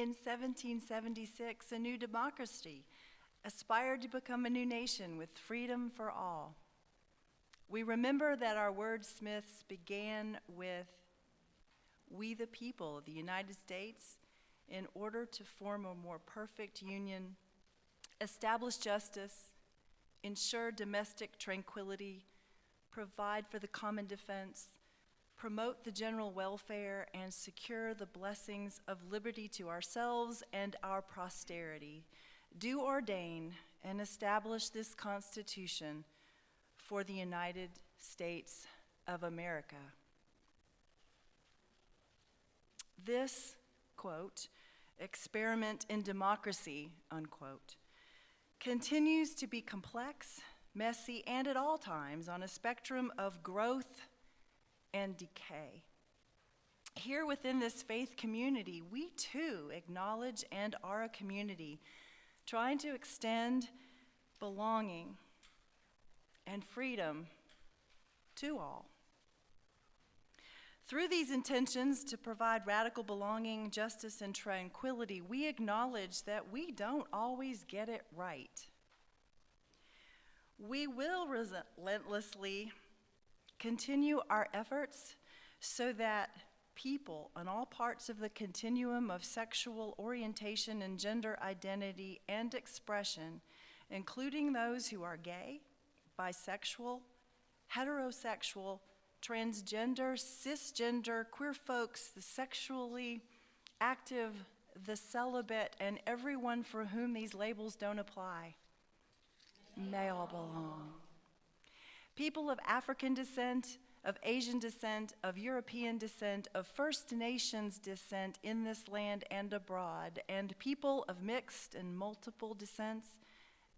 In 1776, a new democracy aspired to become a new nation with freedom for all. We remember that our wordsmiths began with, "We the people of the United States, in order to form a more perfect union, establish justice, ensure domestic tranquility, provide for the common defense, promote the general welfare, and secure the blessings of liberty to ourselves and our posterity, do ordain and establish this Constitution for the United States of America." This, quote, "experiment in democracy," unquote, continues to be complex, messy, and at all times on a spectrum of growth and decay. Here within this faith community, we too acknowledge and are a community trying to extend belonging and freedom to all. Through these intentions to provide radical belonging, justice, and tranquility, we acknowledge that we don't always get it right. We will relentlessly continue our efforts so that people on all parts of the continuum of sexual orientation and gender identity and expression, including those who are gay, bisexual, heterosexual, transgender, cisgender, queer folks, the sexually active, the celibate, and everyone for whom these labels don't apply, may all belong. People of African descent, of Asian descent, of European descent, of First Nations descent in this land and abroad, and people of mixed and multiple descents,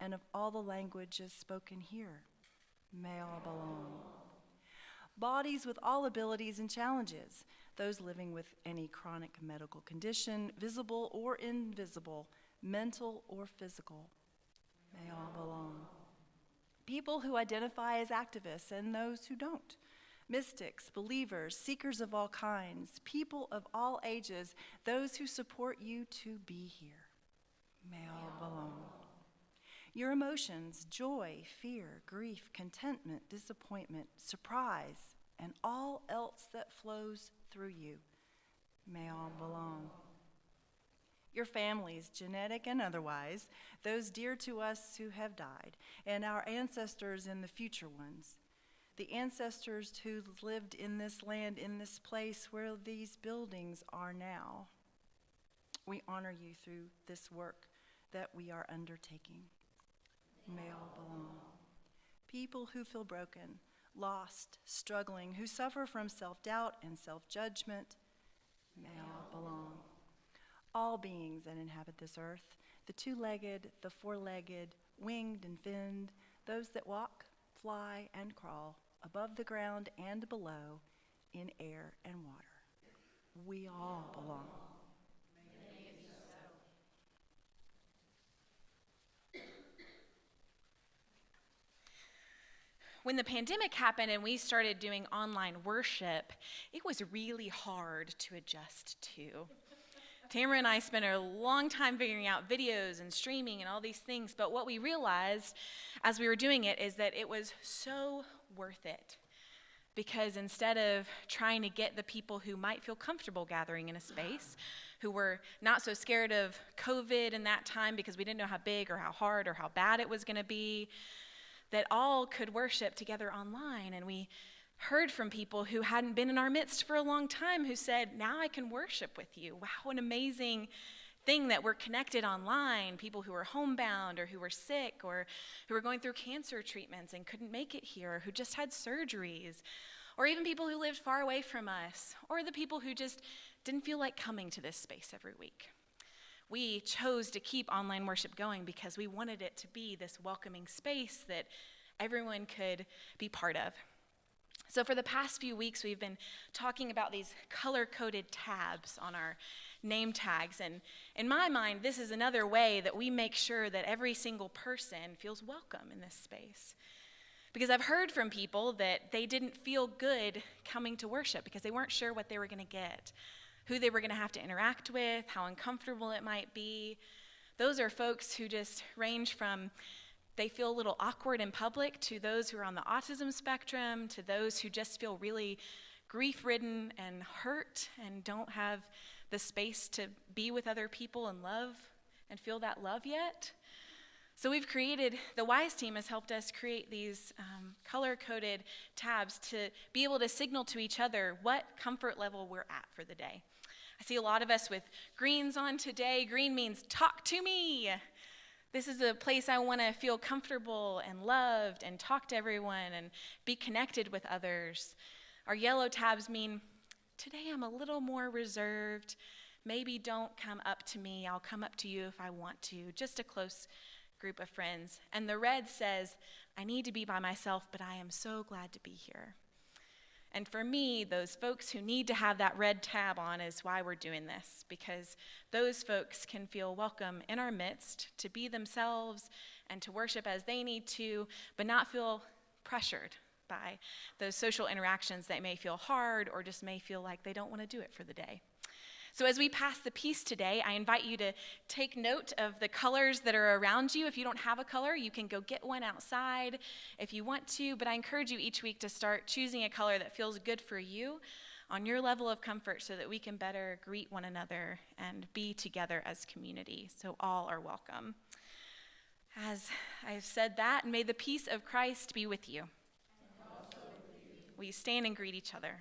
and of all the languages spoken here, may all belong. Bodies with all abilities and challenges, those living with any chronic medical condition, visible or invisible, mental or physical, may all belong. People who identify as activists and those who don't, mystics, believers, seekers of all kinds, people of all ages, those who support you to be here, may all belong. Your emotions, joy, fear, grief, contentment, disappointment, surprise, and all else that flows through you, may all belong. Your families, genetic and otherwise, those dear to us who have died, and our ancestors and the future ones, the ancestors who lived in this land, in this place where these buildings are now. We honor you through this work that we are undertaking. May all belong. People who feel broken, lost, struggling, who suffer from self-doubt and self-judgment, may all belong. All beings that inhabit this earth, the two-legged, the four-legged, winged and finned, those that walk, fly, and crawl, above the ground and below, in air and water. We all belong. When the pandemic happened and we started doing online worship, it was really hard to adjust to. Tamara and I spent a long time figuring out videos and streaming and all these things, but what we realized as we were doing it is that it was so worth it. Because instead of trying to get the people who might feel comfortable gathering in a space, who were not so scared of COVID in that time because we didn't know how big or how hard or how bad it was going to be, that all could worship together online. And we heard from people who hadn't been in our midst for a long time who said, now I can worship with you. Wow, what an amazing thing that we're connected online. People who are homebound or who were sick or who were going through cancer treatments and couldn't make it here, or who just had surgeries, or even people who lived far away from us, or the people who just didn't feel like coming to this space every week. We chose to keep online worship going because we wanted it to be this welcoming space that everyone could be part of. So for the past few weeks, we've been talking about these color-coded tabs on our name tags. And in my mind, this is another way that we make sure that every single person feels welcome in this space. Because I've heard from people that they didn't feel good coming to worship because they weren't sure what they were going to get. who they were going to have to interact with, how uncomfortable it might be. Those are folks who just range from they feel a little awkward in public to those who are on the autism spectrum to those who just feel really grief-ridden and hurt and don't have the space to be with other people and love and feel that love yet. So we've created, the WISE team has helped us create these color-coded tabs to be able to signal to each other what comfort level we're at for the day. I see a lot of us with greens on today. Green means talk to me. This is a place I want to feel comfortable and loved and talk to everyone and be connected with others. Our yellow tabs mean today I'm a little more reserved. Maybe don't come up to me. I'll come up to you if I want to. Just a close group of friends. And the red says, I need to be by myself, but I am so glad to be here. And for me, those folks who need to have that red tab on is why we're doing this, because those folks can feel welcome in our midst to be themselves and to worship as they need to, but not feel pressured by those social interactions that may feel hard or just may feel like they don't want to do it for the day. So as we pass the peace today, I invite you to take note of the colors that are around you. If you don't have a color, you can go get one outside if you want to, but I encourage you each week to start choosing a color that feels good for you on your level of comfort so that we can better greet one another and be together as community. So all are welcome. As I've said that, may the peace of Christ be with you. Will you stand and greet each other?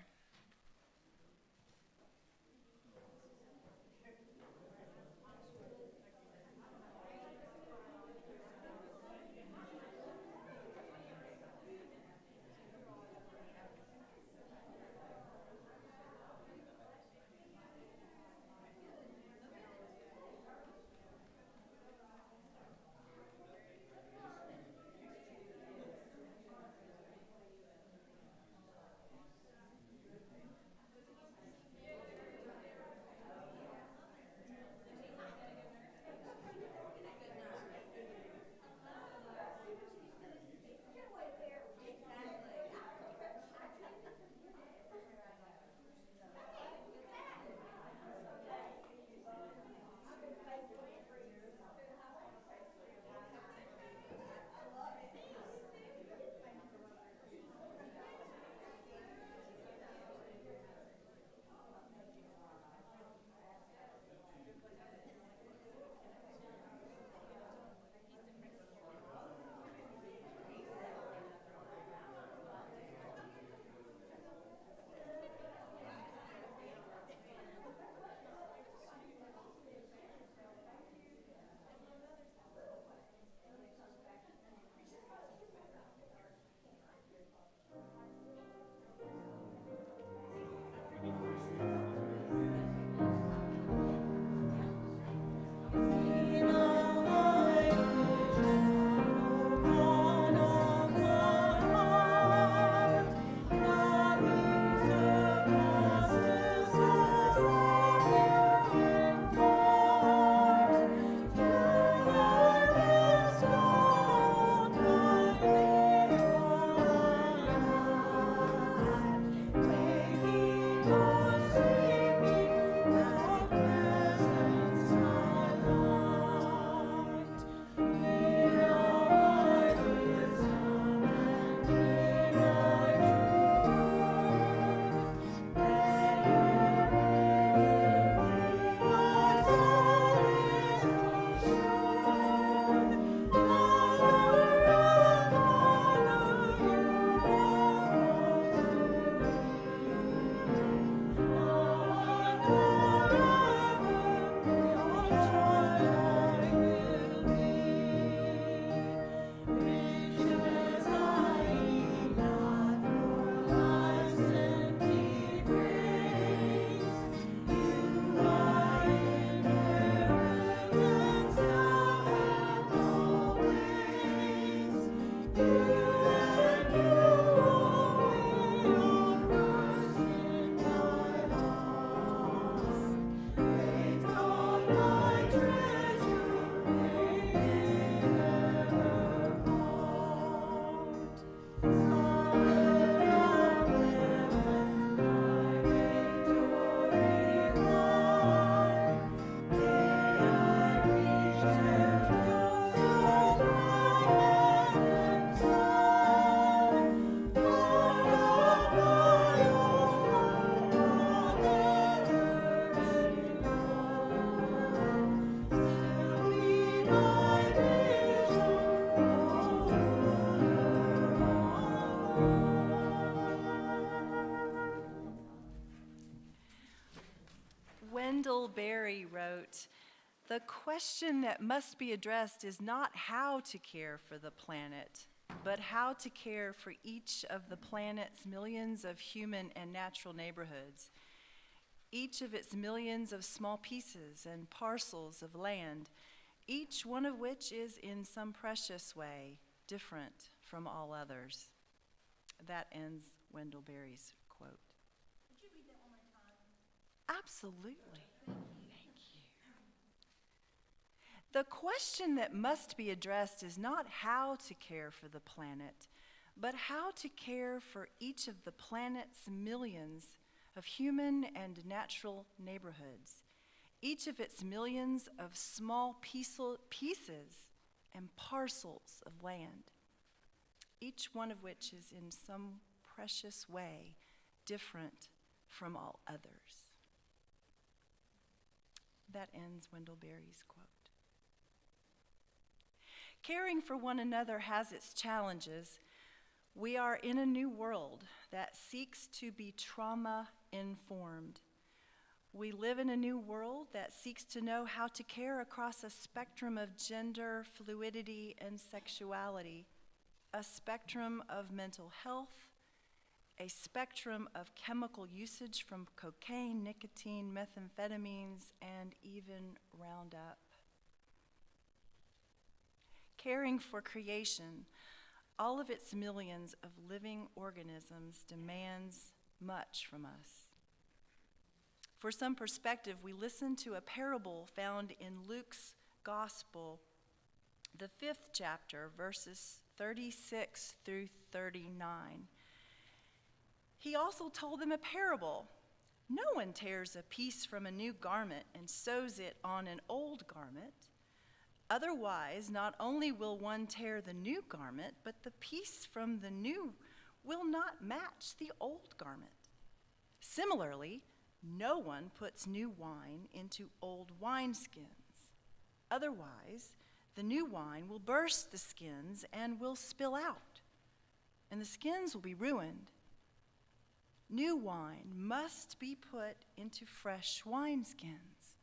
Berry wrote, "The question that must be addressed is not how to care for the planet, but how to care for each of the planet's millions of human and natural neighborhoods, each of its millions of small pieces and parcels of land, each one of which is in some precious way different from all others." That ends Wendell Berry's quote. Could you read that one more time? Absolutely. Thank you. The question that must be addressed is not how to care for the planet, but how to care for each of the planet's millions of human and natural neighborhoods, each of its millions of small pieces and parcels of land, each one of which is in some precious way different from all others. That ends Wendell Berry's quote. Caring for one another has its challenges. We are in a new world that seeks to be trauma-informed. We live in a new world that seeks to know how to care across a spectrum of gender, fluidity, and sexuality, a spectrum of mental health, a spectrum of chemical usage from cocaine, nicotine, methamphetamines, and even Roundup. Caring for creation, all of its millions of living organisms, demands much from us. For some perspective, we listen to a parable found in Luke's Gospel, the 5th chapter, verses 36 through 39. He also told them a parable. No one tears a piece from a new garment and sews it on an old garment. Otherwise, not only will one tear the new garment, but the piece from the new will not match the old garment. Similarly, no one puts new wine into old wineskins. Otherwise, the new wine will burst the skins and will spill out, and the skins will be ruined. New wine must be put into fresh wineskins,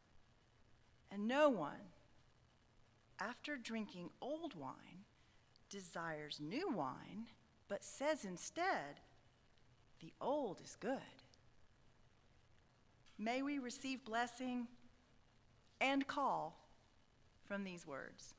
and no one, after drinking old wine, desires new wine, but says instead, "The old is good." May we receive blessing and call from these words.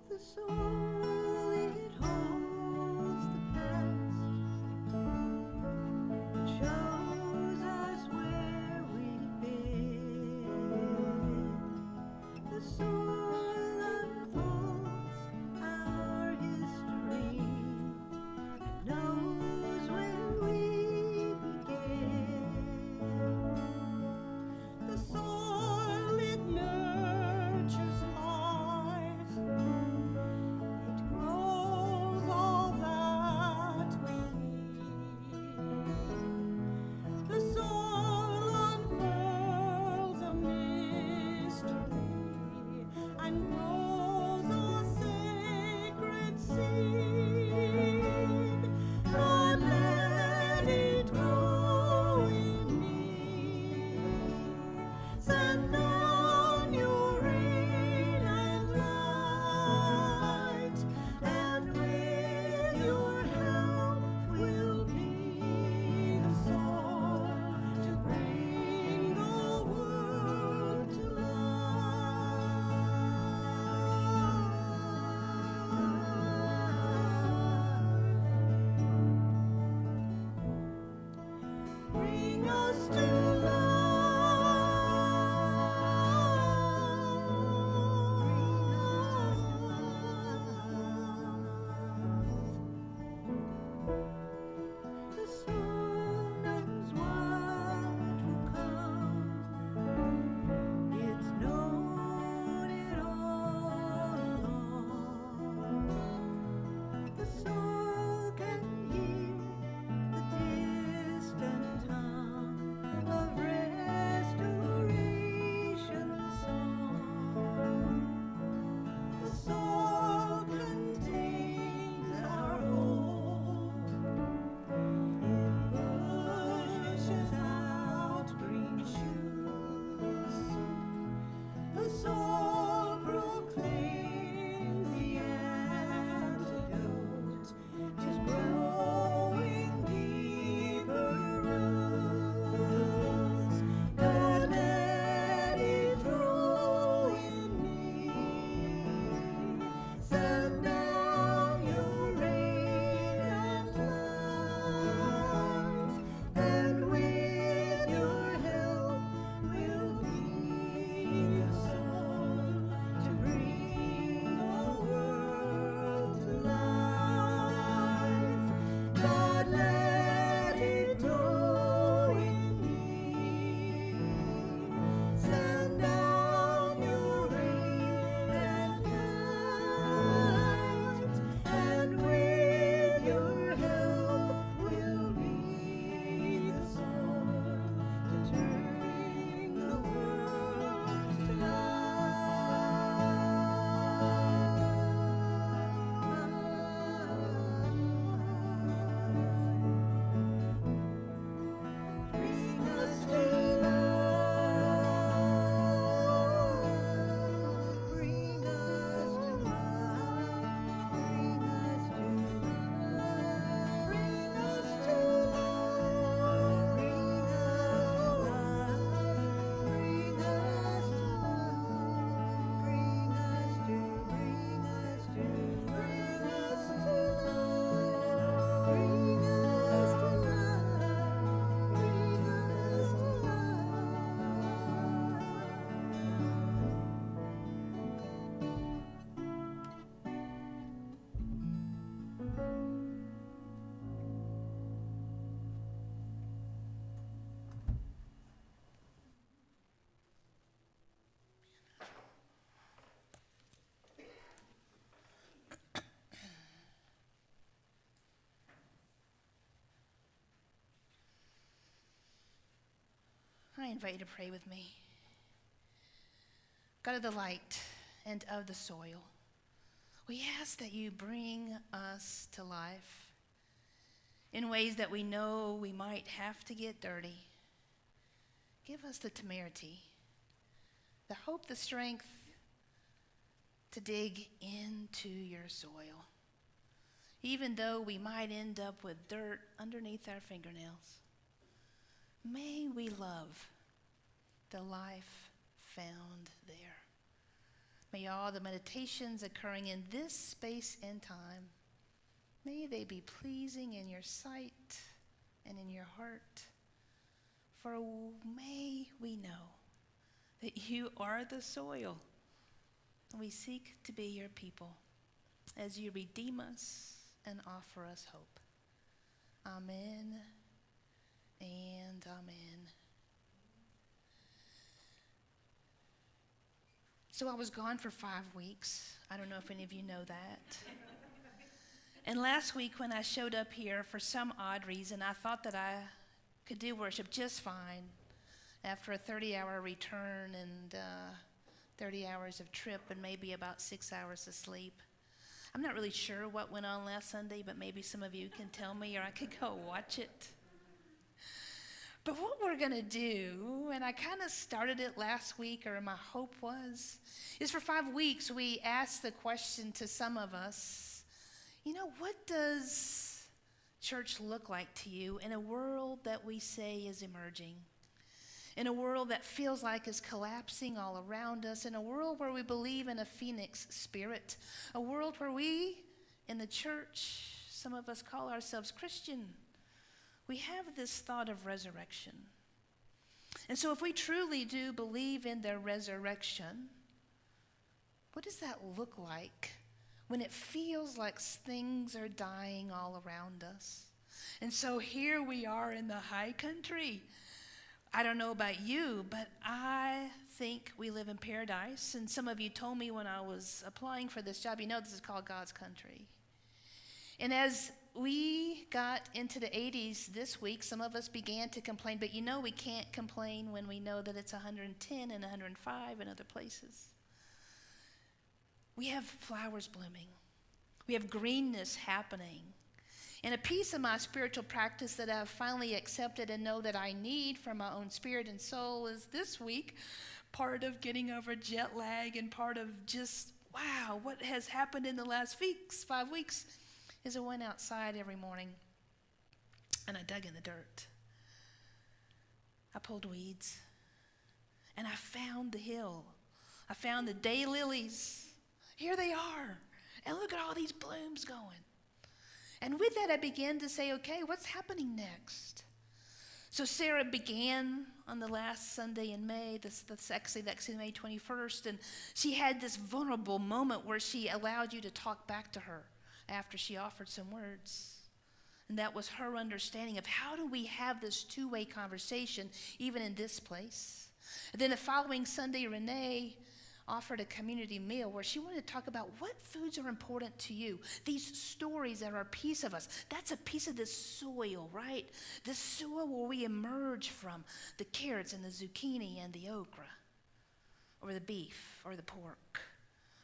The soul, it holds the past. It shows us where we've been. The soul I invite you to pray with me. God of the light and of the soil, we ask that you bring us to life in ways that we know we might have to get dirty. Give us the temerity, the hope, the strength to dig into your soil, even though we might end up with dirt underneath our fingernails. May we love the life found there. May all the meditations occurring in this space and time, may they be pleasing in your sight and in your heart. For may we know that you are the soil. We seek to be your people as you redeem us and offer us hope. Amen and amen. So I was gone for 5 weeks. I don't know if any of you know that. And last week when I showed up here, for some odd reason, I thought that I could do worship just fine after a 30-hour return and 30 hours of trip and maybe about 6 hours of sleep. I'm not really sure what went on last Sunday, but maybe some of you can tell me or I could go watch it. But what we're going to do, and I kind of started it last week, or my hope was, is for 5 weeks we asked the question to some of us, what does church look like to you in a world that we say is emerging? In a world that feels like is collapsing all around us, in a world where we believe in a phoenix spirit, a world where we, in the church, some of us call ourselves Christian, we have this thought of resurrection. And so if we truly do believe in the resurrection, what does that look like when it feels like things are dying all around us? And so here we are in the high country. I don't know about you, but I think we live in paradise. And some of you told me when I was applying for this job, this is called God's country. And as we got into the 80s this week, some of us began to complain, but we can't complain when we know that it's 110 and 105 in other places. We have flowers blooming. We have greenness happening. And a piece of my spiritual practice that I've finally accepted and know that I need for my own spirit and soul is this week part of getting over jet lag and part of just, wow, what has happened in the last 5 weeks is I went outside every morning and I dug in the dirt. I pulled weeds and I found the hill. I found the daylilies. Here they are. And look at all these blooms going. And with that, I began to say, okay, what's happening next? So Sarah began on the last Sunday in May, that's actually May 21st, and she had this vulnerable moment where she allowed you to talk back to her after she offered some words. And that was her understanding of how do we have this two-way conversation even in this place. And then the following Sunday, Renee offered a community meal where she wanted to talk about what foods are important to you. These stories that are a piece of us. That's a piece of this soil, right? This soil where we emerge from, the carrots and the zucchini and the okra, or the beef or the pork,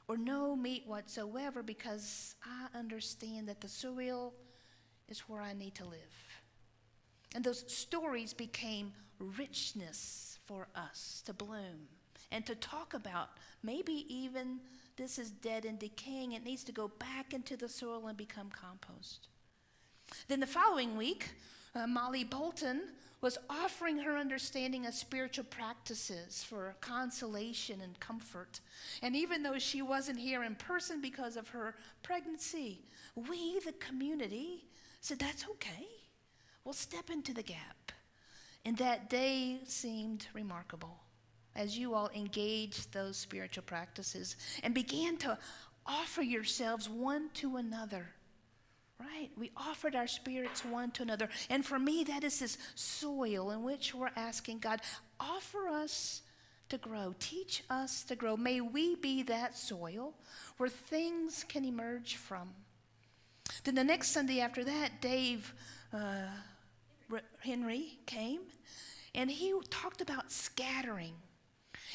or no meat whatsoever, because I understand that the soil is where I need to live. And those stories became richness for us to bloom and to talk about. Maybe even this is dead and decaying. It needs to go back into the soil and become compost. Then the following week, Molly Bolton was offering her understanding of spiritual practices for consolation and comfort. And even though she wasn't here in person because of her pregnancy, we, the community, said, that's okay. We'll step into the gap. And that day seemed remarkable as you all engaged those spiritual practices and began to offer yourselves one to another. Right? We offered our spirits one to another. And for me, that is this soil in which we're asking God, offer us to grow. Teach us to grow. May we be that soil where things can emerge from. Then the next Sunday after that, Dave Henry came, and he talked about scattering.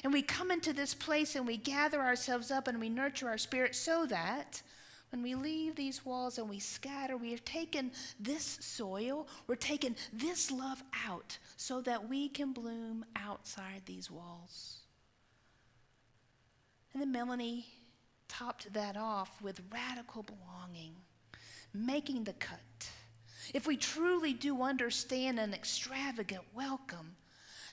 And we come into this place and we gather ourselves up and we nurture our spirit so that when we leave these walls and we scatter, we have taken this soil, we're taking this love out so that we can bloom outside these walls. And then Melanie topped that off with radical belonging, making the cut. If we truly do understand an extravagant welcome,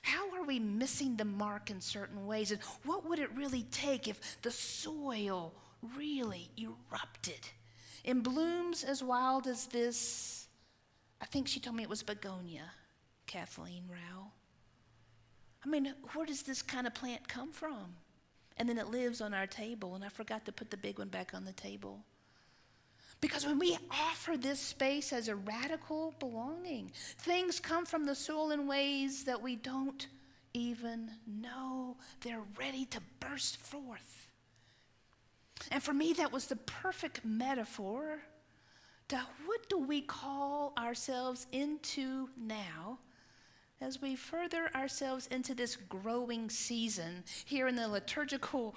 how are we missing the mark in certain ways? And what would it really take if the soil really erupted in blooms as wild as this? I think she told me it was begonia, Kathleen Rao. I mean, where does this kind of plant come from? And then it lives on our table, and I forgot to put the big one back on the table. Because when we offer this space as a radical belonging, things come from the soil in ways that we don't even know. They're ready to burst forth. And for me, that was the perfect metaphor to what do we call ourselves into now as we further ourselves into this growing season. Here in the liturgical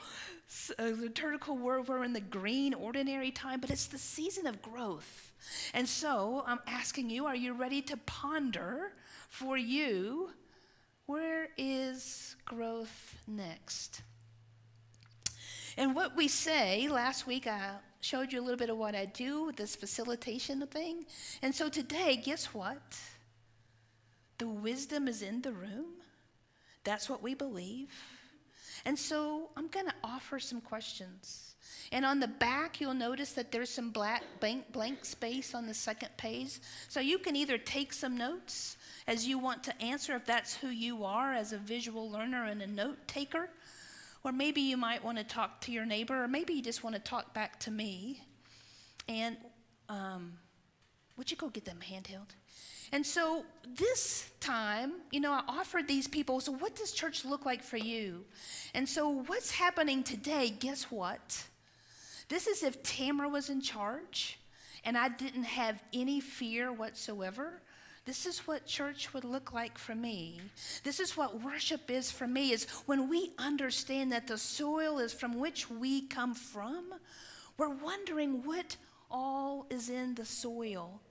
world, we're in the green, ordinary time, but it's the season of growth. And so I'm asking you, are you ready to ponder for you, where is growth next? And what we say, last week I showed you a little bit of what I do with this facilitation thing. And so today, guess what? The wisdom is in the room. That's what we believe. And so I'm going to offer some questions. And on the back, you'll notice that there's some blank space on the second page. So you can either take some notes as you want to answer, if that's who you are as a visual learner and a note taker. Or maybe you might want to talk to your neighbor, or maybe you just want to talk back to me. And would you go get them handheld? And so this time, I offered these people, so what does church look like for you? And so what's happening today, guess what? This is if Tamara was in charge and I didn't have any fear whatsoever. This is what church would look like for me. This is what worship is for me, is when we understand that the soil is from which we come from, we're wondering what all is in the soil.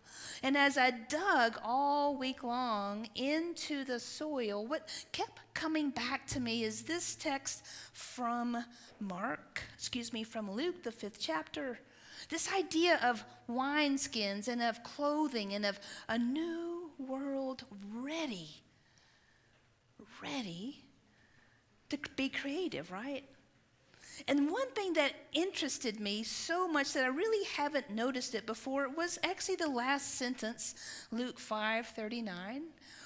And as I dug all week long into the soil, what kept coming back to me is this text from Luke, the 5th chapter. This idea of wineskins and of clothing and of a new world ready to be creative, right? And one thing that interested me so much that I really haven't noticed it before was actually the last sentence, Luke 5:39,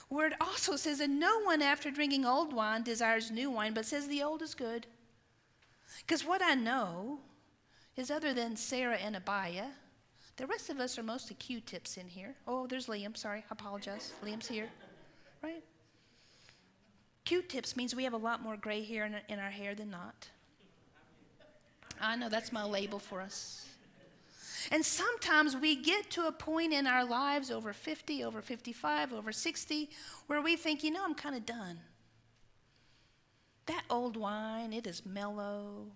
where it also says, and no one after drinking old wine desires new wine, but says the old is good. Because what I know is, other than Sarah and Abaya, the rest of us are mostly Q-tips in here. Oh, there's Liam. Sorry, I apologize. Liam's here, right? Q-tips means we have a lot more gray hair in our hair than not. I know, that's my label for us. And sometimes we get to a point in our lives, over 50, over 55, over 60, where we think, I'm kind of done. That old wine, it is mellow,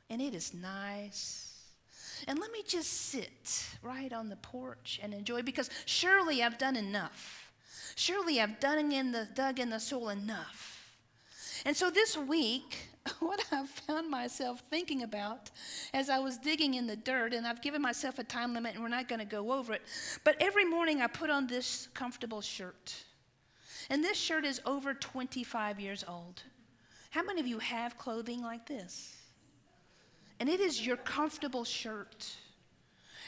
and it is nice. And let me just sit right on the porch and enjoy, because surely I've done enough. Surely I've dug in the soil enough. And so this week, what I found myself thinking about as I was digging in the dirt, and I've given myself a time limit and we're not going to go over it, but every morning I put on this comfortable shirt. And this shirt is over 25 years old. How many of you have clothing like this? And it is your comfortable shirt.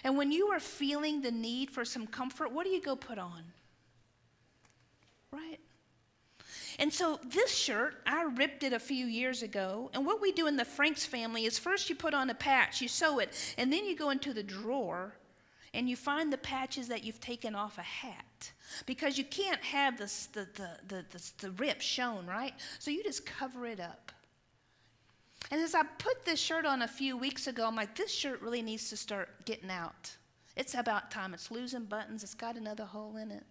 And when you are feeling the need for some comfort, what do you go put on? Right? And so this shirt, I ripped it a few years ago. And what we do in the Franks family is first you put on a patch, you sew it, and then you go into the drawer and you find the patches that you've taken off a hat. Because you can't have the rip shown, right? So you just cover it up. And as I put this shirt on a few weeks ago, I'm like, this shirt really needs to start getting out. It's about time. It's losing buttons. It's got another hole in it.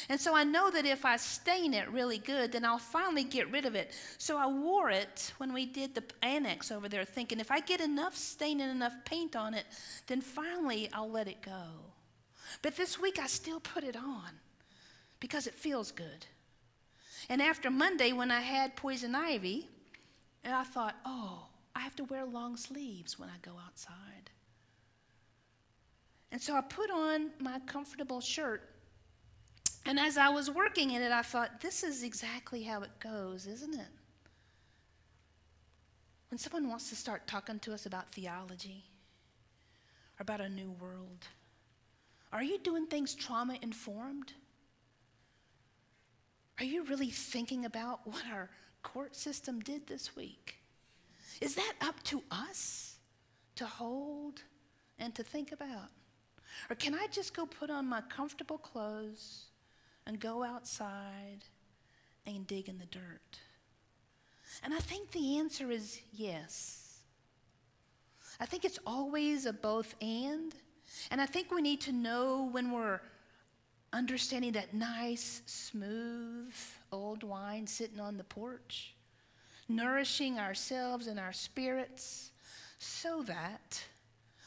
And so I know that if I stain it really good, then I'll finally get rid of it. So I wore it when we did the annex over there, thinking if I get enough stain and enough paint on it, then finally I'll let it go. But this week I still put it on because it feels good. And after Monday, when I had poison ivy, and I thought, oh, I have to wear long sleeves when I go outside. And so I put on my comfortable shirt. And as I was working in it, I thought, this is exactly how it goes, isn't it? When someone wants to start talking to us about theology or about a new world, are you doing things trauma-informed? Are you really thinking about what our court system did this week? Is that up to us to hold and to think about? Or can I just go put on my comfortable clothes and go outside and dig in the dirt? And I think the answer is yes. I think it's always a both and. And I think we need to know when we're understanding that nice, smooth, old wine sitting on the porch, nourishing ourselves and our spirits, so that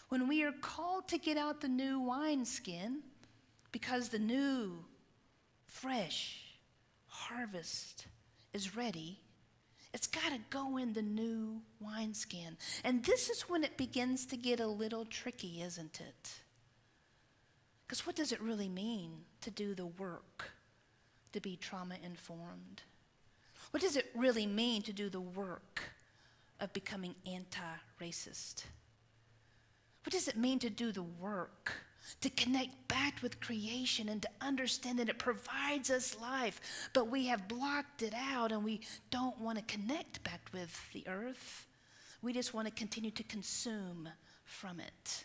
when we are called to get out the new wineskin, because the new, fresh harvest is ready, it's got to go in the new wineskin. And this is when it begins to get a little tricky, isn't it? Because what does it really mean to do the work, to be trauma-informed? What does it really mean to do the work of becoming anti-racist? What does it mean to do the work, to connect back with creation and to understand that it provides us life, but we have blocked it out and we don't want to connect back with the earth. We just want to continue to consume from it,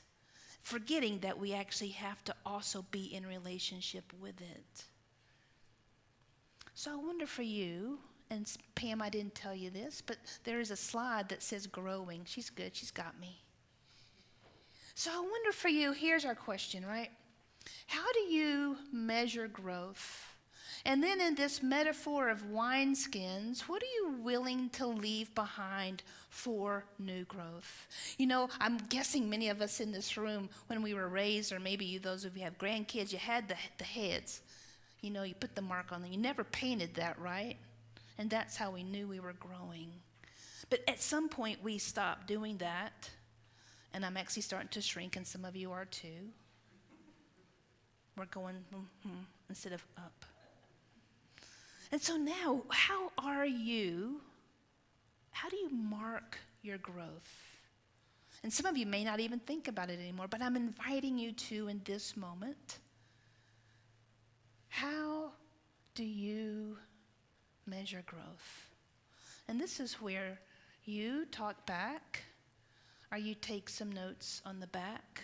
forgetting that we actually have to also be in relationship with it. So I wonder for you, and Pam, I didn't tell you this, but there is a slide that says growing. She's good, she's got me. So I wonder for you, here's our question, right? How do you measure growth? And then in this metaphor of wineskins, what are you willing to leave behind for new growth? You know, I'm guessing many of us in this room, when we were raised, or maybe those of you who have grandkids, you had the heads. You know, you put the mark on them. You never painted that, right? And that's how we knew we were growing. But at some point, we stopped doing that. And I'm actually starting to shrink, and some of you are too. We're going instead of up. And so now, how do you mark your growth? And some of you may not even think about it anymore, but I'm inviting you to in this moment. How do you measure growth? And this is where you talk back, or you take some notes on the back.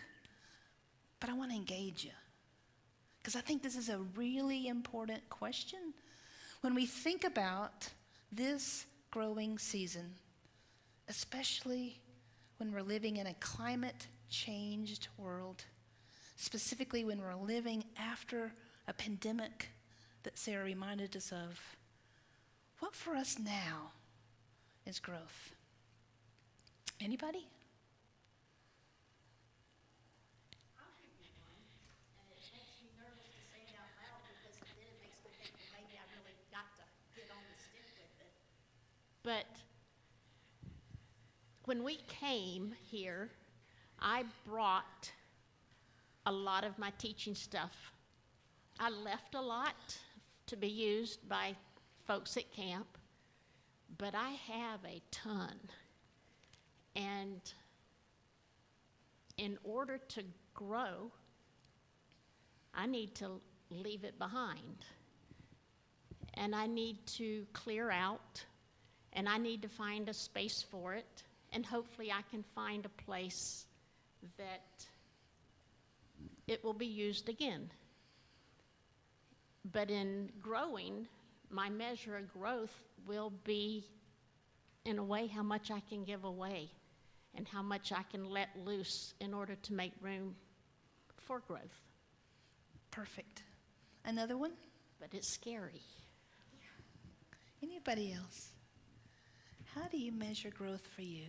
But I want to engage you, because I think this is a really important question. When we think about this growing season, especially when we're living in a climate-changed world, specifically when we're living after a pandemic that Sarah reminded us of, what for us now is growth? Anybody? But when we came here, I brought a lot of my teaching stuff. I left a lot to be used by folks at camp, but I have a ton. And in order to grow, I need to leave it behind. And I need to clear out, and I need to find a space for it, and hopefully I can find a place that it will be used again. But in growing, my measure of growth will be, in a way, how much I can give away and how much I can let loose in order to make room for growth, Perfect. Another one? but it's scary. Anybody else? How do you measure growth for you?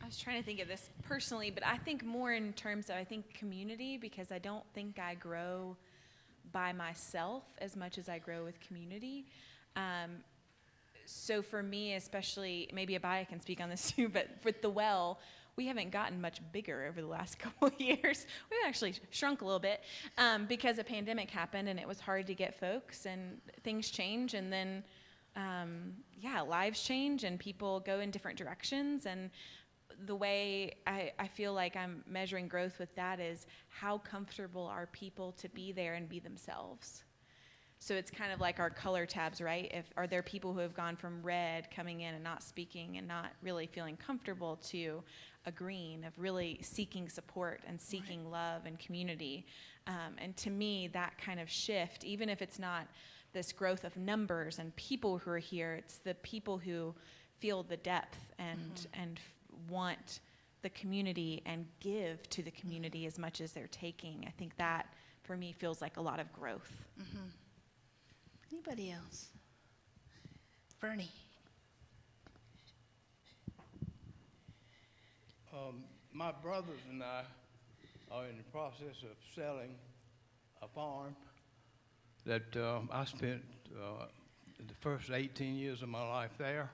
I was trying to think of this personally, but I think more in terms of, I think, community, because I don't think I grow by myself as much as I grow with community. So for me, especially, maybe Abaya can speak on this too, but with the well, we haven't gotten much bigger over the last couple of years. We've actually shrunk a little bit because a pandemic happened and it was hard to get folks, and things change, and then, lives change and people go in different directions. And the way I feel like I'm measuring growth with that is how comfortable are people to be there and be themselves. So it's kind of like our color tabs, right? Are there people who have gone from red, coming in and not speaking and not really feeling comfortable, to a green of really seeking support and seeking love and community? And to me, that kind of shift, even if it's not this growth of numbers and people who are here, it's the people who feel the depth and want the community and give to the community as much as they're taking. I think that, for me, feels like a lot of growth. Mm-hmm. Anybody else? Bernie. My brothers and I are in the process of selling a farm that I spent the first 18 years of my life there.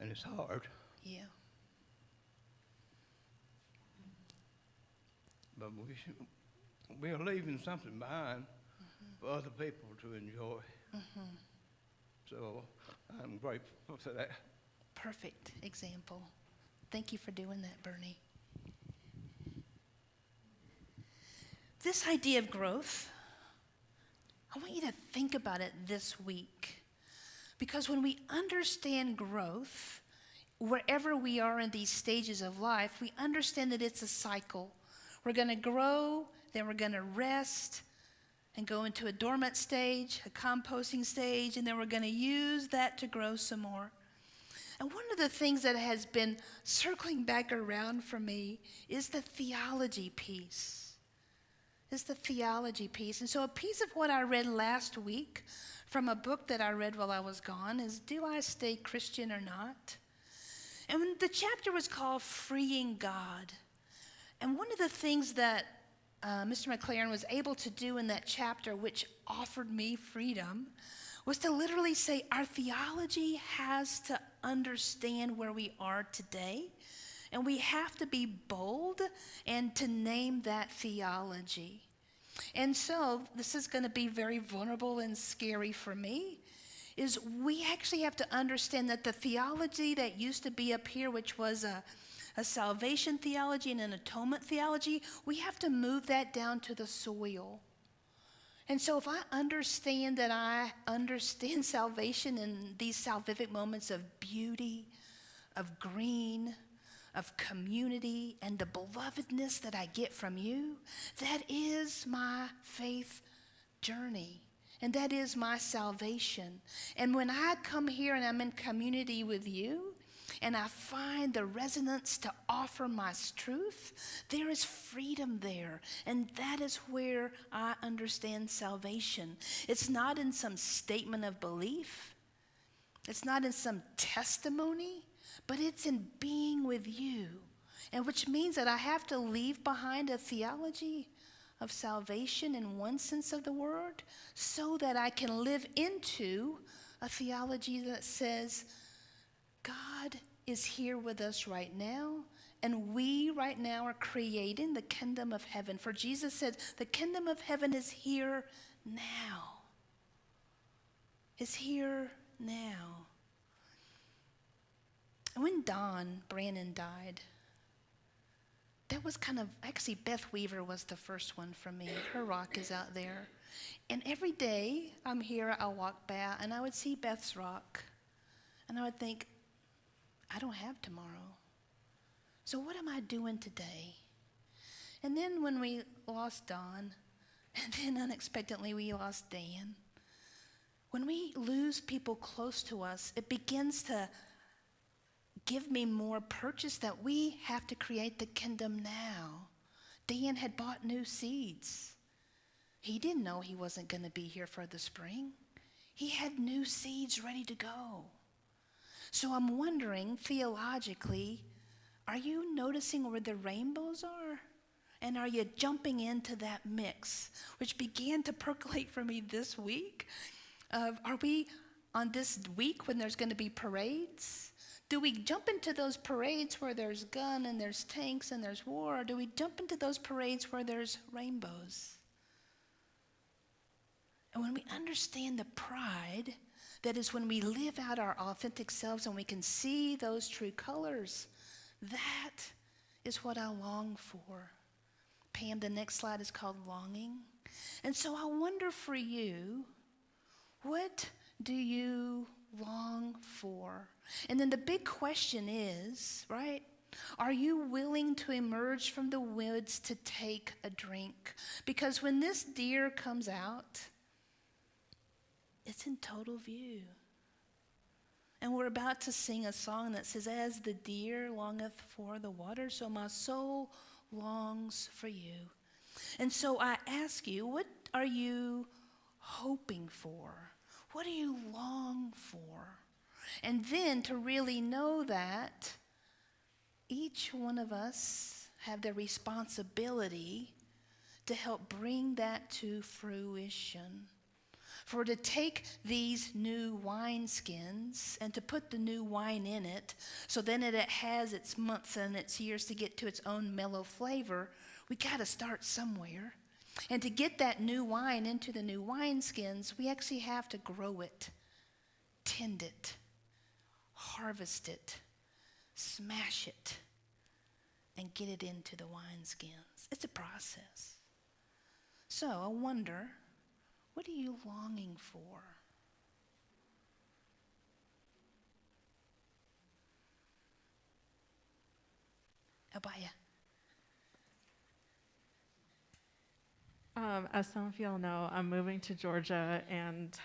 And it's hard. Yeah. But we are leaving something behind for other people to enjoy. So I'm grateful for that. Perfect example. Thank you for doing that, Bernie. This idea of growth, I want you to think about it this week. Because when we understand growth, wherever we are in these stages of life, we understand that it's a cycle. We're going to grow, then we're going to rest and go into a dormant stage, a composting stage, and then we're going to use that to grow some more. And one of the things that has been circling back around for me is the theology piece. And so a piece of what I read last week from a book that I read while I was gone is Do I Stay Christian or Not? And the chapter was called Freeing God. And one of the things that Mr. McLaren was able to do in that chapter, which offered me freedom, was to literally say our theology has to understand where we are today, and we have to be bold and to name that theology. And so this is going to be very vulnerable and scary for me, is we actually have to understand that the theology that used to be up here, which was a salvation theology and an atonement theology, we have to move that down to the soil. And so if I understand that I understand salvation in these salvific moments of beauty, of green, of community, and the belovedness that I get from you, that is my faith journey. And that is my salvation. And when I come here and I'm in community with you, and I find the resonance to offer my truth, there is freedom there. And that is where I understand salvation. It's not in some statement of belief. It's not in some testimony, but it's in being with you. And which means that I have to leave behind a theology of salvation in one sense of the word, so that I can live into a theology that says, God is here with us right now, and we right now are creating the kingdom of heaven. For Jesus said, the kingdom of heaven is here now. Is here now. When Don Brannon died, that was actually Beth Weaver was the first one for me. Her rock is out there. And every day I'm here, I'll walk by and I would see Beth's rock. And I would think, I don't have tomorrow. So what am I doing today? And then when we lost Don, and then unexpectedly we lost Dan, when we lose people close to us, it begins to give me more purchase that we have to create the kingdom now. Dan had bought new seeds. He didn't know he wasn't going to be here for the spring. He had new seeds ready to go. So I'm wondering, theologically, are you noticing where the rainbows are? And are you jumping into that mix, which began to percolate for me this week? Are we on this week when there's going to be parades? Do we jump into those parades where there's gun and there's tanks and there's war? Or do we jump into those parades where there's rainbows? And when we understand the pride, that is when we live out our authentic selves and we can see those true colors, that is what I long for. Pam, the next slide is called longing. And so I wonder for you, what do you long for? And then the big question is, right, are you willing to emerge from the woods to take a drink? Because when this deer comes out, it's in total view. And we're about to sing a song that says, as the deer longeth for the water, so my soul longs for you. And so I ask you, what are you hoping for? What do you long for? And then to really know that each one of us have the responsibility to help bring that to fruition. For to take these new wineskins and to put the new wine in it, so then it has its months and its years to get to its own mellow flavor, we got to start somewhere. And to get that new wine into the new wineskins, we actually have to grow it, tend it, harvest it, smash it, and get it into the wineskins. It's a process. So I wonder, what are you longing for? Abaya. As some of y'all know, I'm moving to Georgia, and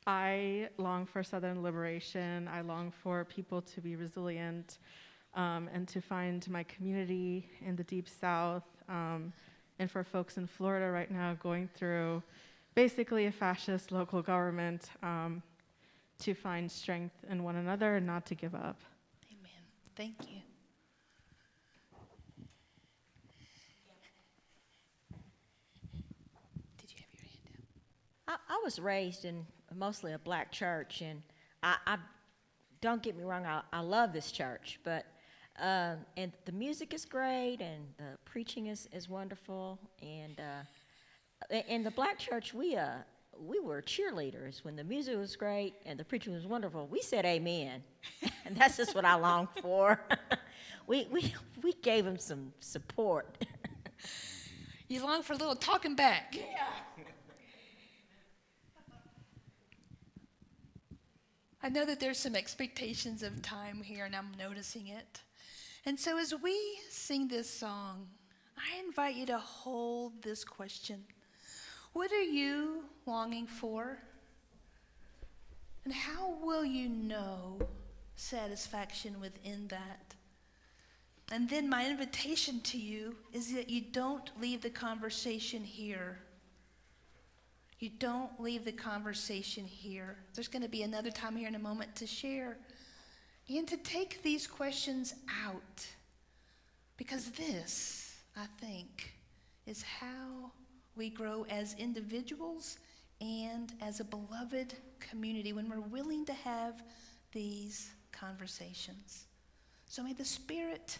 I long for Southern liberation. I long for people to be resilient and to find my community in the Deep South, and for folks in Florida right now going through basically a fascist local government, to find strength in one another and not to give up. Amen. Thank you. Did you have your hand up? I was raised in mostly a black church, and I don't get me wrong, I love this church, but and the music is great, and the preaching is wonderful, and in the black church we were cheerleaders. When the music was great and the preaching was wonderful, we said amen, and that's just what I long for. we gave him some support. You long for a little talking back. Yeah. I know that there's some expectations of time here, and I'm noticing it. And so as we sing this song, I invite you to hold this question. What are you longing for? And how will you know satisfaction within that? And then my invitation to you is that you don't leave the conversation here. You don't leave the conversation here. There's going to be another time here in a moment to share and to take these questions out. Because this, I think, is how we grow as individuals and as a beloved community when we're willing to have these conversations. So may the Spirit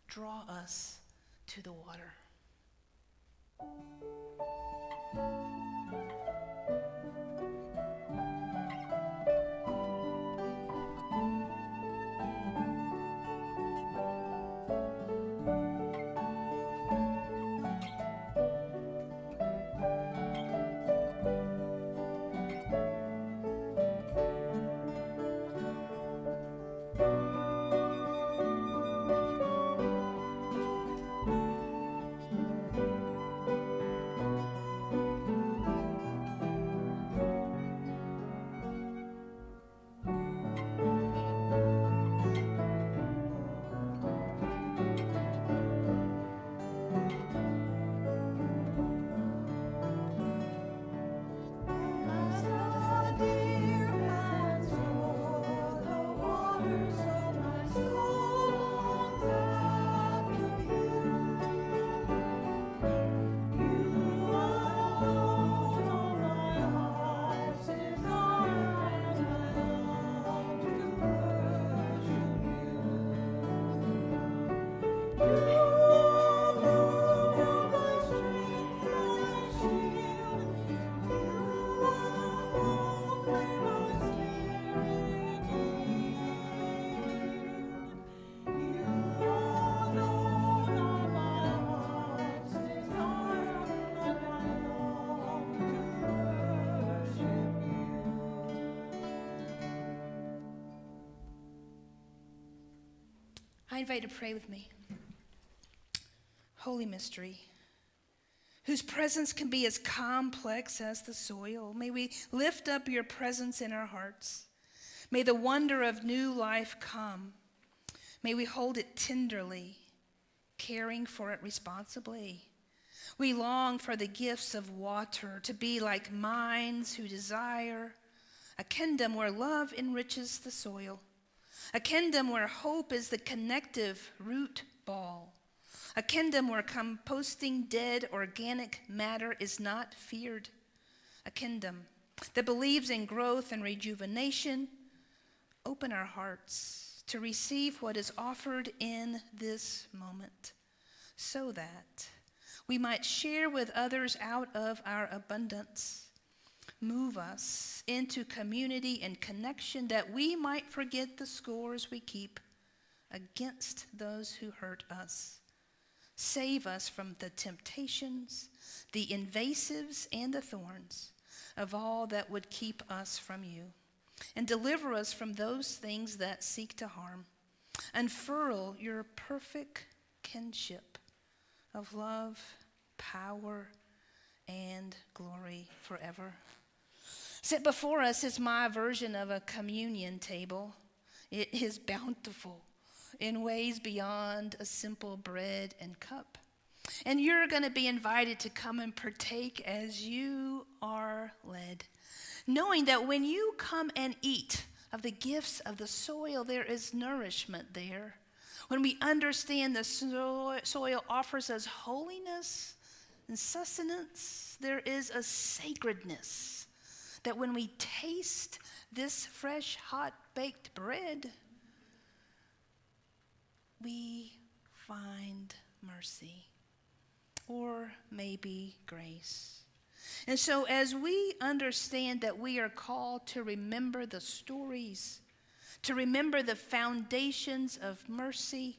draw us to the water. invite you to pray with me. Holy mystery, whose presence can be as complex as the soil, may we lift up your presence in our hearts. May the wonder of new life come. May we hold it tenderly, caring for it responsibly. We long for the gifts of water to be like minds who desire a kingdom where love enriches the soil, a kingdom where hope is the connective root ball, a kingdom where composting dead organic matter is not feared, a kingdom that believes in growth and rejuvenation. Open our hearts to receive what is offered in this moment, so that we might share with others out of our abundance. Move us into community and connection, that we might forget the scores we keep against those who hurt us. Save us from the temptations, the invasives, and the thorns of all that would keep us from you. And deliver us from those things that seek to harm. Unfurl your perfect kinship of love, power, and glory forever. Set before us is my version of a communion table. It is bountiful in ways beyond a simple bread and cup. And you're going to be invited to come and partake as you are led, knowing that when you come and eat of the gifts of the soil, there is nourishment there. When we understand the soil offers us holiness and sustenance, there is a sacredness that when we taste this fresh, hot, baked bread, we find mercy, or maybe grace. And so as we understand that we are called to remember the stories, to remember the foundations of mercy,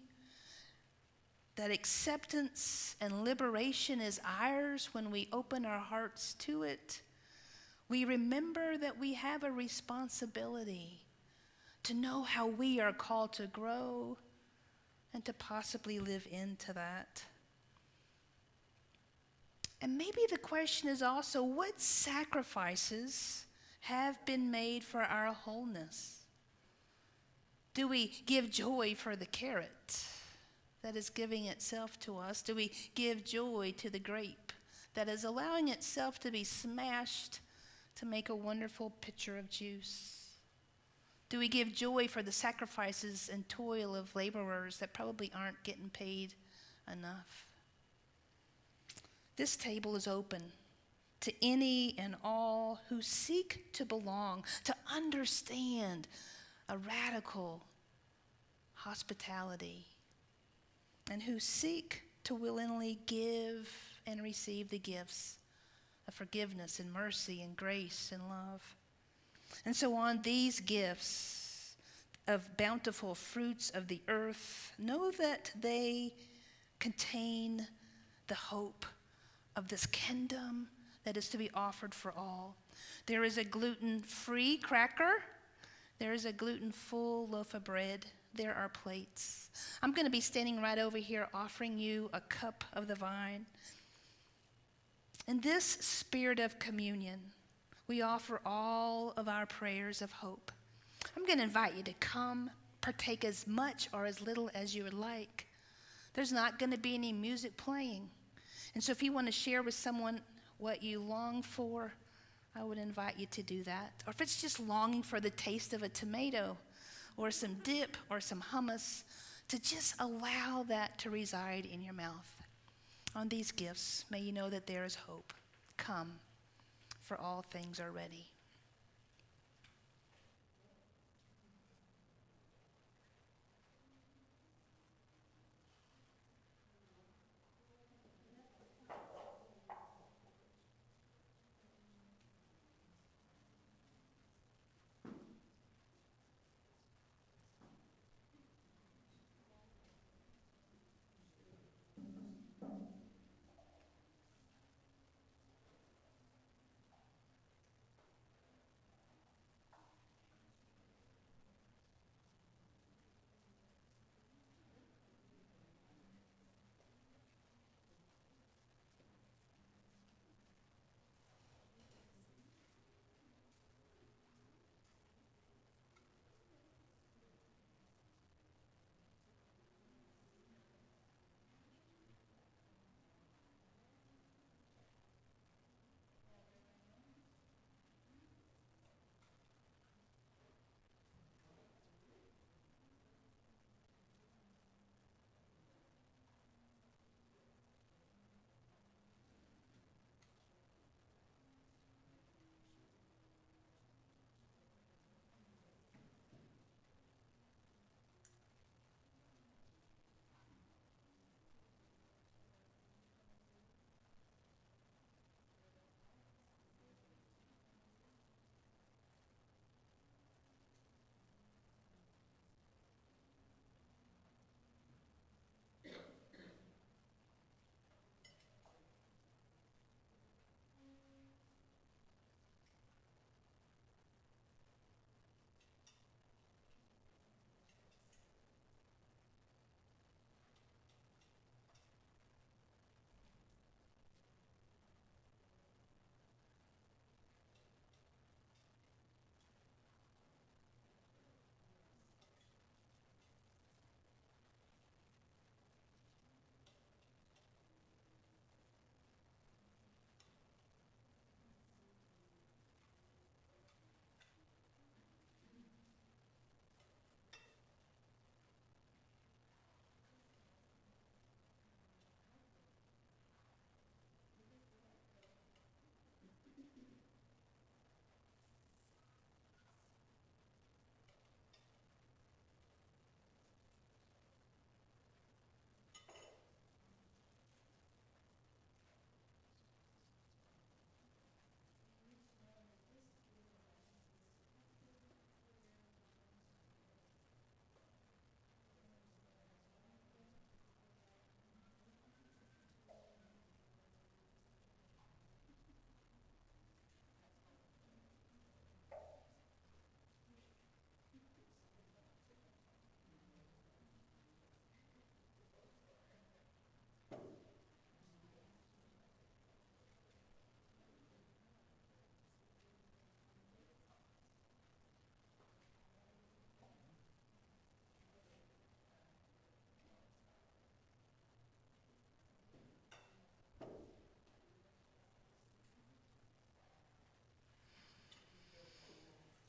that acceptance and liberation is ours when we open our hearts to it, we remember that we have a responsibility to know how we are called to grow and to possibly live into that. And maybe the question is also, what sacrifices have been made for our wholeness? Do we give joy for the carrot that is giving itself to us? Do we give joy to the grape that is allowing itself to be smashed to make a wonderful pitcher of juice? Do we give joy for the sacrifices and toil of laborers that probably aren't getting paid enough? This table is open to any and all who seek to belong, to understand a radical hospitality, and who seek to willingly give and receive the gifts of forgiveness and mercy and grace and love. And so on these gifts of bountiful fruits of the earth, know that they contain the hope of this kingdom that is to be offered for all. There is a gluten-free cracker. There is a gluten-full loaf of bread. There are plates. I'm going to be standing right over here offering you a cup of the vine. In this spirit of communion, we offer all of our prayers of hope. I'm going to invite you to come, partake as much or as little as you would like. There's not going to be any music playing. And so if you want to share with someone what you long for, I would invite you to do that. Or if it's just longing for the taste of a tomato or some dip or some hummus, to just allow that to reside in your mouth. On these gifts, may you know that there is hope. Come, for all things are ready.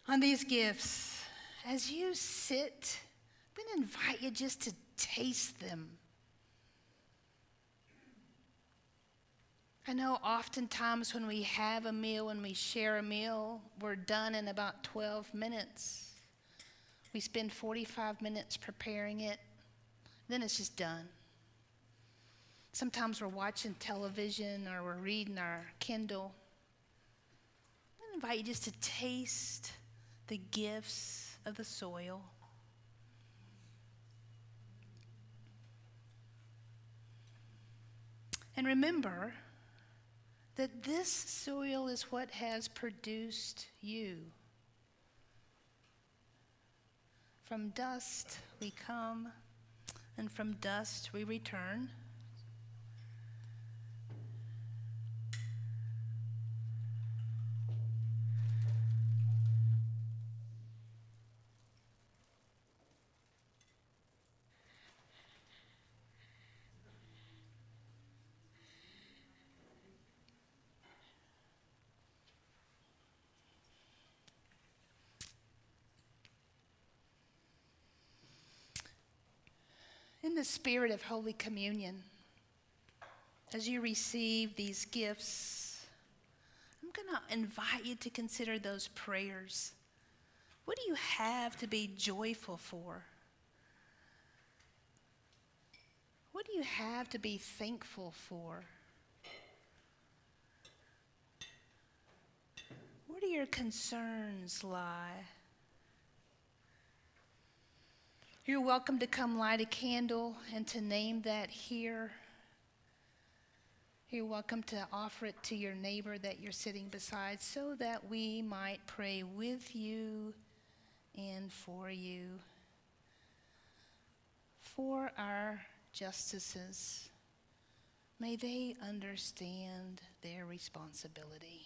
on these gifts, as you sit, I'm going to invite you just to taste them. I know oftentimes when we have a meal, when we share a meal, we're done in about 12 minutes. We spend 45 minutes preparing it, then it's just done. Sometimes we're watching television or we're reading our Kindle. I invite you just to taste the gifts of the soil. And remember that this soil is what has produced you. From dust we come, and from dust we return. In the spirit of Holy Communion, as you receive these gifts, I'm going to invite you to consider those prayers. What do you have to be joyful for? What do you have to be thankful for? Where do your concerns lie? You're welcome to come light a candle and to name that here. You're welcome to offer it to your neighbor that you're sitting beside so that we might pray with you and for you. For our justices, may they understand their responsibility.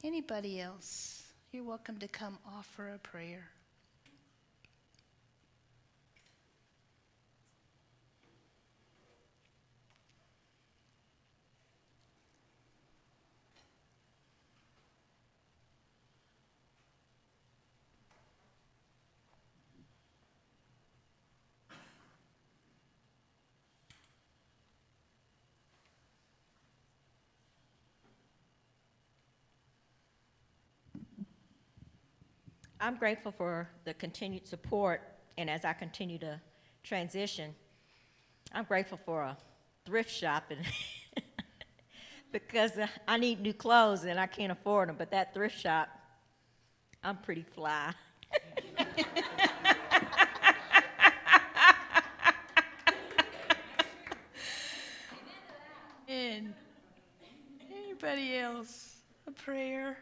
Anybody else, you're welcome to come offer a prayer. I'm grateful for the continued support, and as I continue to transition, I'm grateful for a thrift shop, and because I need new clothes and I can't afford them, but that thrift shop, I'm pretty fly. And anybody else, a prayer?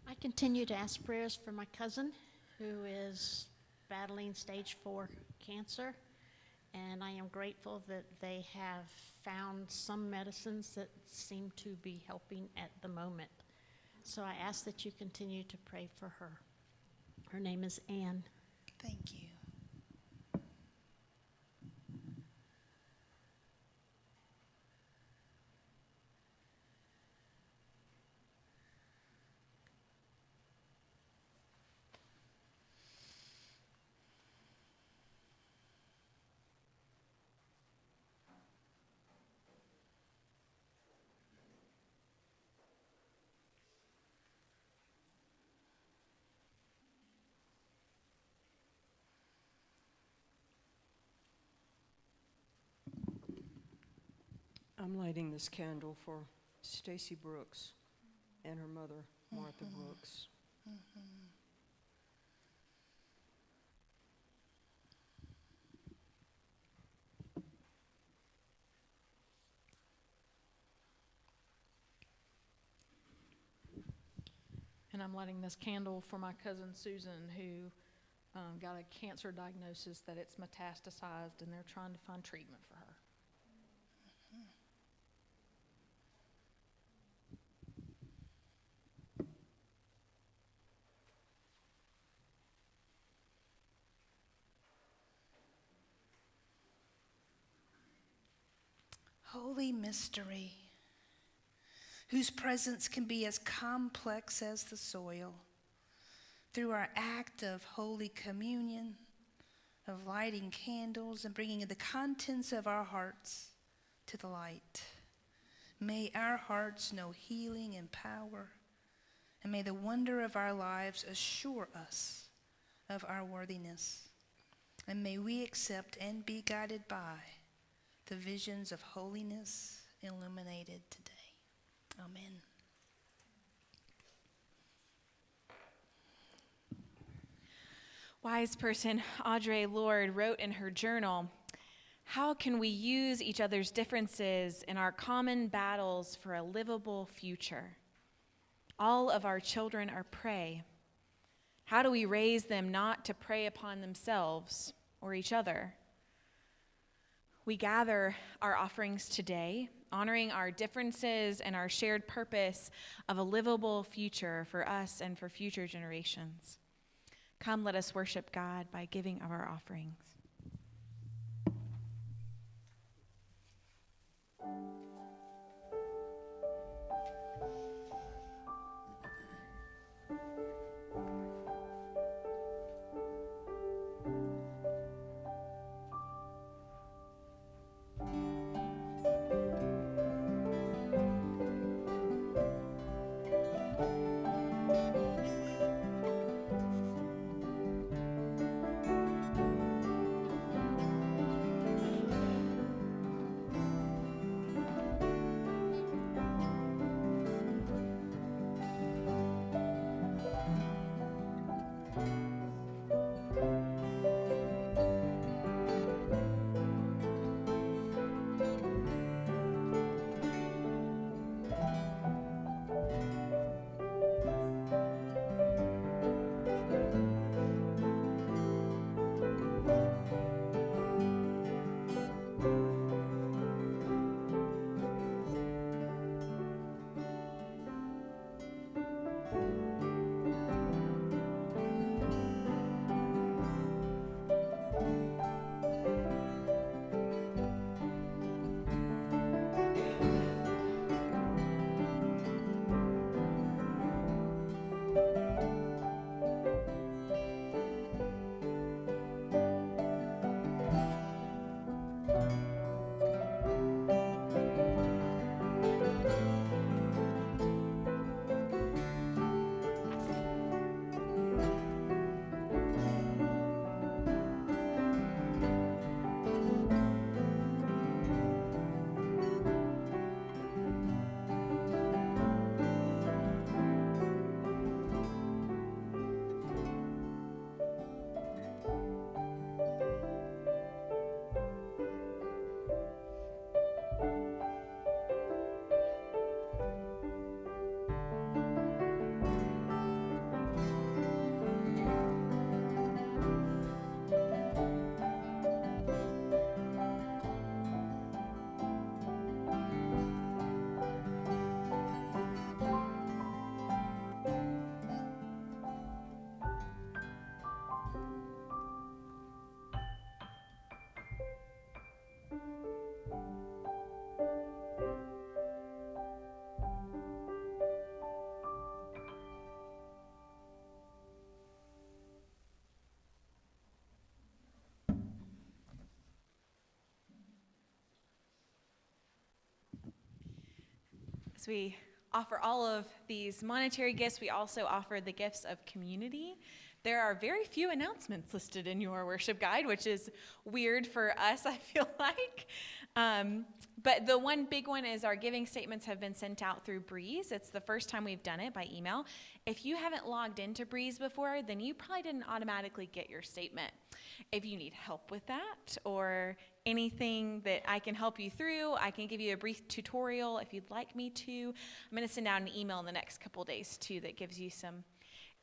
I continue to ask prayers for my cousin who is battling stage 4 cancer, and I am grateful that they have found some medicines that seem to be helping at the moment. So I ask that you continue to pray for her. Her name is Anne. Thank you. I'm lighting this candle for Stacy Brooks and her mother, Martha Brooks. And I'm lighting this candle for my cousin Susan, who got a cancer diagnosis that it's metastasized, and they're trying to find treatment for her. holy mystery, whose presence can be as complex as the soil, through our act of Holy Communion, of lighting candles and bringing the contents of our hearts to the light. May our hearts know healing and power, and may the wonder of our lives assure us of our worthiness. And may we accept and be guided by the visions of holiness illuminated today. Amen. Wise person Audre Lorde wrote in her journal, "How can we use each other's differences in our common battles for a livable future? All of our children are prey. How do we raise them not to prey upon themselves or each other? We gather our offerings today, honoring our differences and our shared purpose of a livable future for us and for future generations. Come, let us worship God by giving of our offerings." As we offer all of these monetary gifts, we also offer the gifts of community. There are very few announcements listed in your worship guide, which is weird for us, I feel like. But the one big one is our giving statements have been sent out through Breeze. It's the first time we've done it by email. If you haven't logged into Breeze before, then you probably didn't automatically get your statement. If you need help with that or anything that I can help you through, I can give you a brief tutorial if you'd like me to. I'm going to send out an email in the next couple days too that gives you some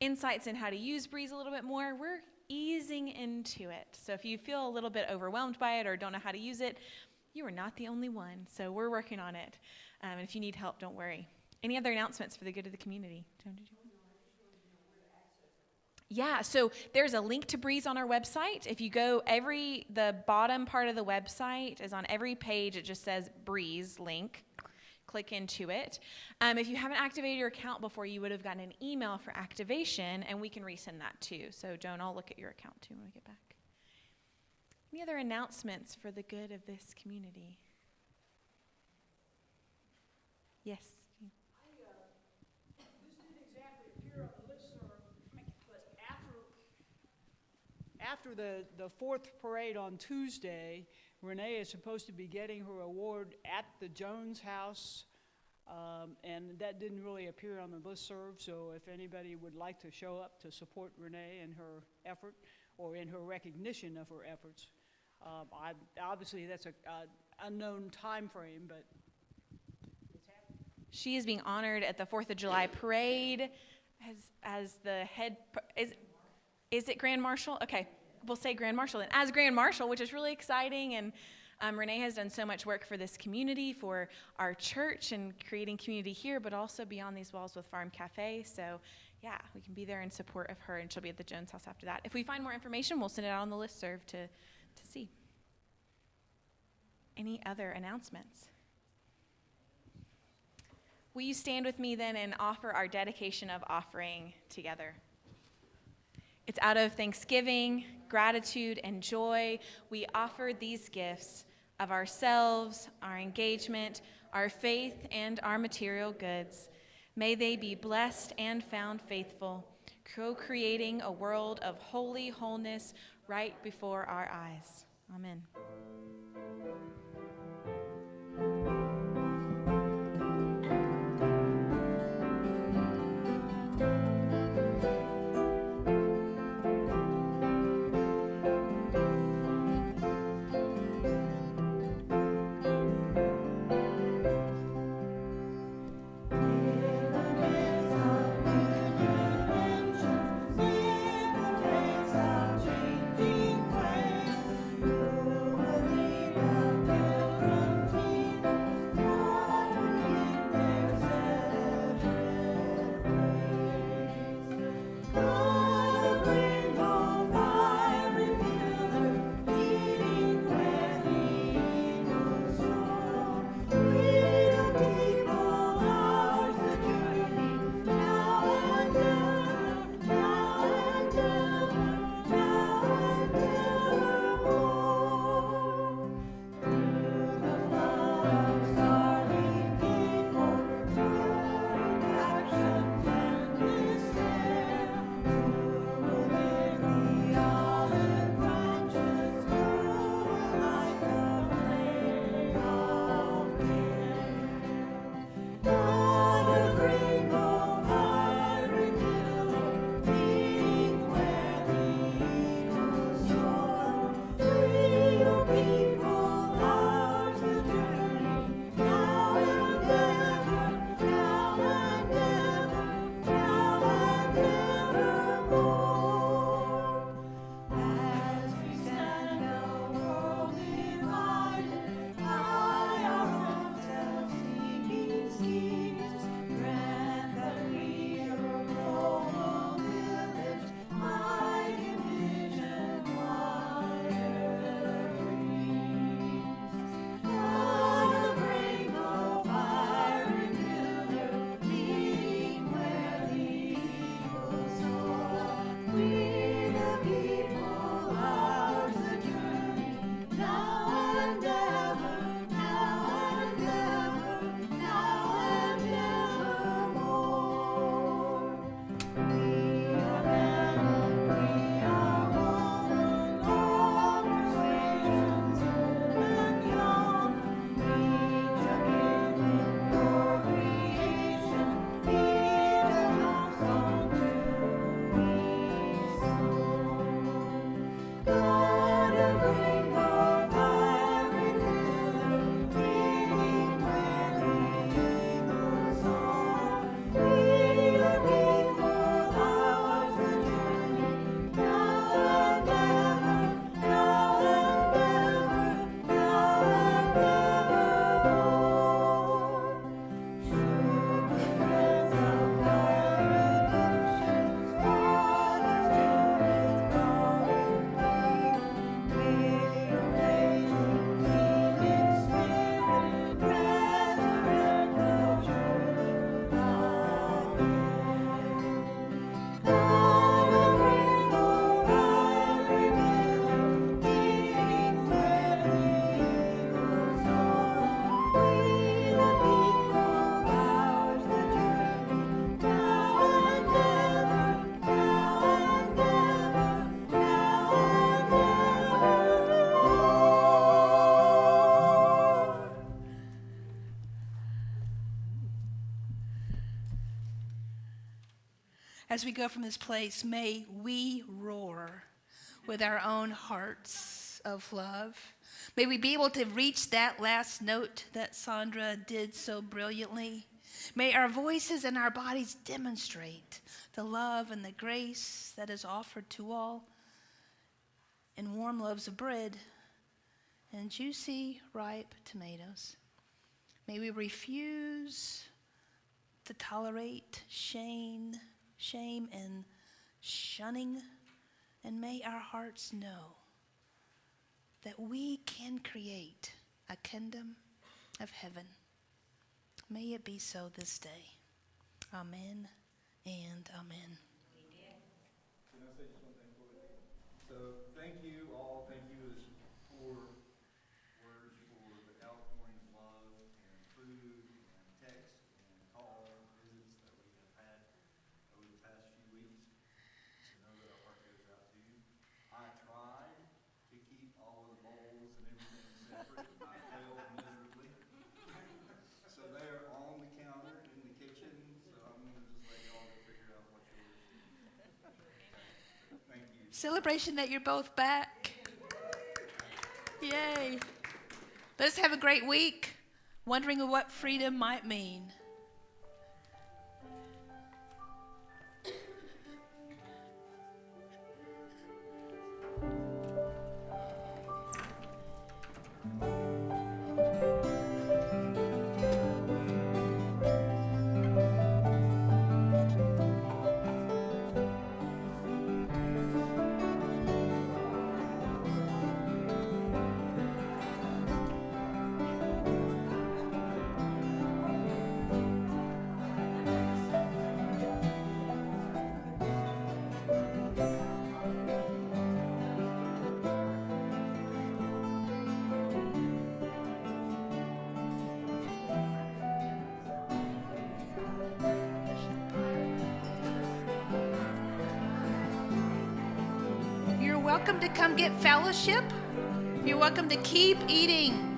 insights in how to use Breeze a little bit more. We're easing into it. So if you feel a little bit overwhelmed by it or don't know how to use it, you are not the only one. So we're working on it. And if you need help, don't worry. Any other announcements for the good of the community? Yeah, so there's a link to Breeze on our website. If you go the bottom part of the website is on every page. It just says Breeze link. Click into it. If you haven't activated your account before, you would have gotten an email for activation, and we can resend that too. So Joan, I'll look at your account too when we get back. Any other announcements for the good of this community? Yes. This didn't exactly appear on the listserv, but after the fourth parade on Tuesday, Renee is supposed to be getting her award at the Jones House, and that didn't really appear on the listserv, so if anybody would like to show up to support Renee in her effort, or in her recognition of her efforts, obviously that's an unknown time frame, but it's happening. She is being honored at the 4th of July parade as the head, is it Grand Marshal? Okay, we'll say Grand Marshal then. As Grand Marshal, which is really exciting, and Renee has done so much work for this community, for our church, and creating community here, but also beyond these walls with Farm Cafe. So yeah, we can be there in support of her, and she'll be at the Jones House after that. If we find more information, we'll send it out on the listserv to see. Any other announcements? Will you stand with me then and offer our dedication of offering together? It's out of thanksgiving, gratitude, and joy we offer these gifts of ourselves, our engagement, our faith, and our material goods. May they be blessed and found faithful, co-creating a world of holy wholeness right before our eyes. Amen. Changing ways, you as we go from this place, may we roar with our own hearts of love. May we be able to reach that last note that Sandra did so brilliantly. May our voices and our bodies demonstrate the love and the grace that is offered to all in warm loaves of bread and juicy, ripe tomatoes. May we refuse to tolerate shame and shunning, and may our hearts know that we can create a kingdom of heaven. May it be so this day. Amen and amen. Can I say just one thing before we leave? So thank you all. Thank you as for words for the outpouring of love and food and text and call visits that we have had over the past few weeks. To know that our heart goes out to you. I tried to keep all of the bowls and everything separate. I failed miserably. So they are on the counter in the kitchen. So I'm going to just let y'all go figure out what yours is. Thank you. Celebration that you're both back. Yay. Let's have a great week, wondering what freedom might mean. You're welcome to come get fellowship. You're welcome to keep eating